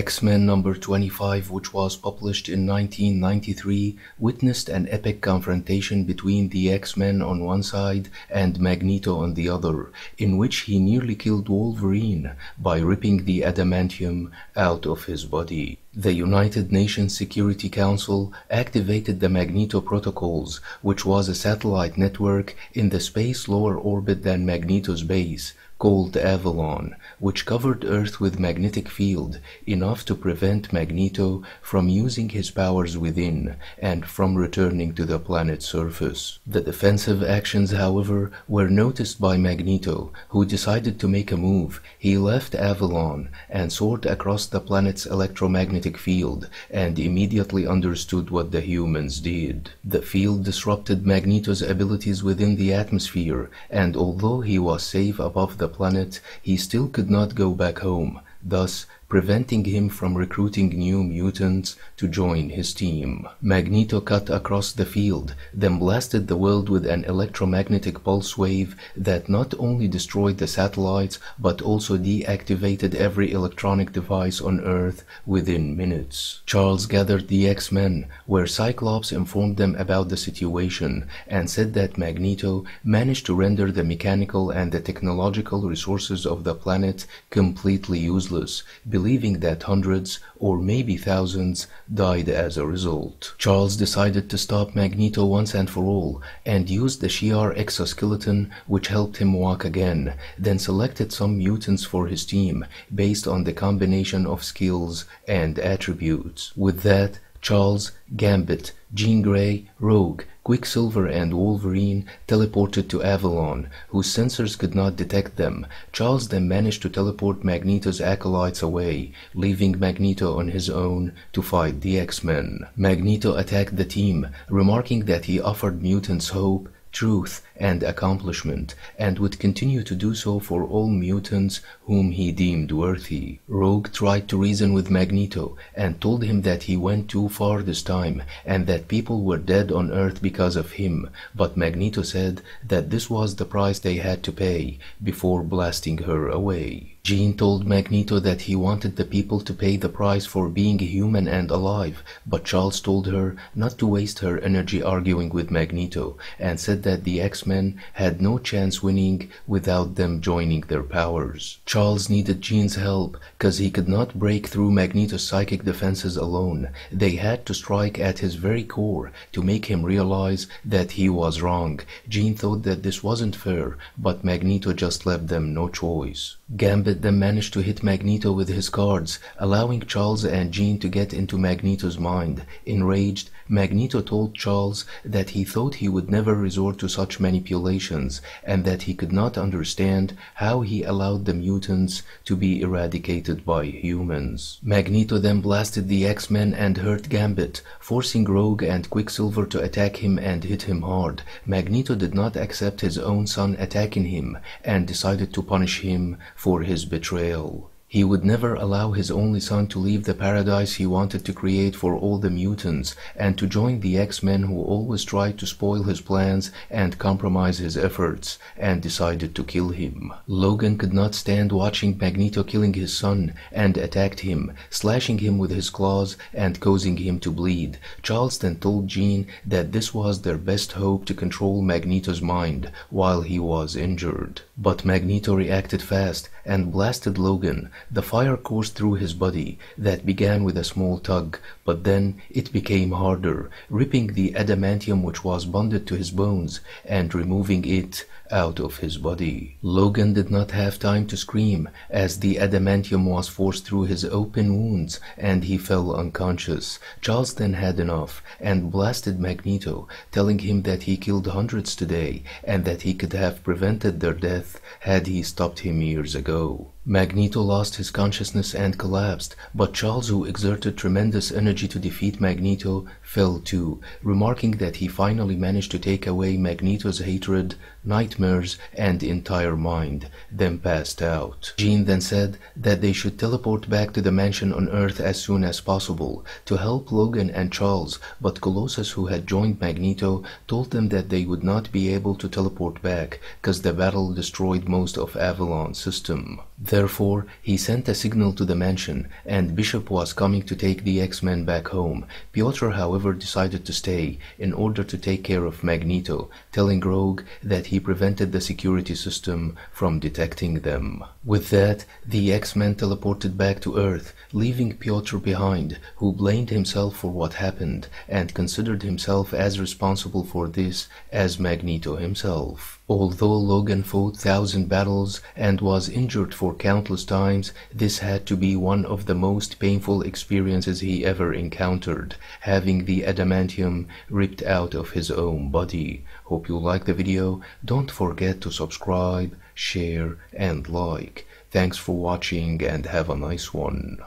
X-Men number 25, which was published in 1993, witnessed an epic confrontation between the X-Men on one side and Magneto on the other, in which he nearly killed Wolverine by ripping the adamantium out of his body. The United Nations Security Council activated the Magneto Protocols, which was a satellite network in the space lower orbit than Magneto's base, called Avalon, which covered Earth with magnetic field, enough to prevent Magneto from using his powers within and from returning to the planet's surface. The defensive actions, however, were noticed by Magneto, who decided to make a move. He left Avalon and soared across the planet's electromagnetic field and immediately understood what the humans did. The field disrupted Magneto's abilities within the atmosphere, and although he was safe above the planet, he still could not go back home, thus preventing him from recruiting new mutants to join his team. Magneto cut across the field, then blasted the world with an electromagnetic pulse wave that not only destroyed the satellites but also deactivated every electronic device on Earth within minutes. Charles gathered the X-Men, where Cyclops informed them about the situation and said that Magneto managed to render the mechanical and the technological resources of the planet completely useless, believing that hundreds or maybe thousands died as a result. Charles decided to stop Magneto once and for all and used the Shi'ar exoskeleton, which helped him walk again, then selected some mutants for his team based on the combination of skills and attributes. With that, Charles, Gambit, Jean Grey, Rogue, Quicksilver and Wolverine teleported to Avalon, whose sensors could not detect them. Charles then managed to teleport Magneto's acolytes away, leaving Magneto on his own to fight the X-Men. Magneto attacked the team, remarking that he offered mutants hope, truth, and accomplishment, and would continue to do so for all mutants whom he deemed worthy. Rogue tried to reason with Magneto and told him that he went too far this time and that people were dead on Earth because of him, but Magneto said that this was the price they had to pay before blasting her away. Jean told Magneto that he wanted the people to pay the price for being human and alive, but Charles told her not to waste her energy arguing with Magneto and said that the X-Men had no chance winning without them joining their powers. Charles needed Jean's help because he could not break through Magneto's psychic defenses alone. They had to strike at his very core to make him realize that he was wrong. Jean thought that this wasn't fair, but Magneto just left them no choice. Gambit then managed to hit Magneto with his cards, allowing Charles and Jean to get into Magneto's mind. Enraged, Magneto told Charles that he thought he would never resort to such manipulations and that he could not understand how he allowed the mutants to be eradicated by humans. Magneto then blasted the X-Men and hurt Gambit, forcing Rogue and Quicksilver to attack him and hit him hard. Magneto did not accept his own son attacking him and decided to punish him for his betrayal. He would never allow his only son to leave the paradise he wanted to create for all the mutants and to join the X-Men who always tried to spoil his plans and compromise his efforts, and decided to kill him. Logan could not stand watching Magneto killing his son and attacked him, slashing him with his claws and causing him to bleed. Charles then told Jean that this was their best hope to control Magneto's mind while he was injured. But Magneto reacted fast and blasted Logan. The fire coursed through his body that began with a small tug, but then it became harder, ripping the adamantium which was bonded to his bones and removing it out of his body. Logan did not have time to scream as the adamantium was forced through his open wounds and he fell unconscious. Charles then had enough and blasted Magneto, telling him that he killed hundreds today and that he could have prevented their death had he stopped him years ago. Magneto lost his consciousness and collapsed, but Charles, who exerted tremendous energy to defeat Magneto, fell too, remarking that he finally managed to take away Magneto's hatred, nightmares, and entire mind, then passed out. Jean then said that they should teleport back to the mansion on Earth as soon as possible to help Logan and Charles, but Colossus, who had joined Magneto, told them that they would not be able to teleport back because the battle destroyed most of Avalon's system. Therefore, he sent a signal to the mansion, and Bishop was coming to take the X-Men back home. Piotr, however, decided to stay in order to take care of Magneto, telling Rogue that he prevented the security system from detecting them. With that, the X-Men teleported back to Earth, leaving Piotr behind, who blamed himself for what happened and considered himself as responsible for this as Magneto himself. Although Logan fought 1,000 battles and was injured for countless times, this had to be one of the most painful experiences he ever encountered, having the adamantium ripped out of his own body. Hope you liked the video. Don't forget to subscribe, share, and like. Thanks for watching and have a nice one.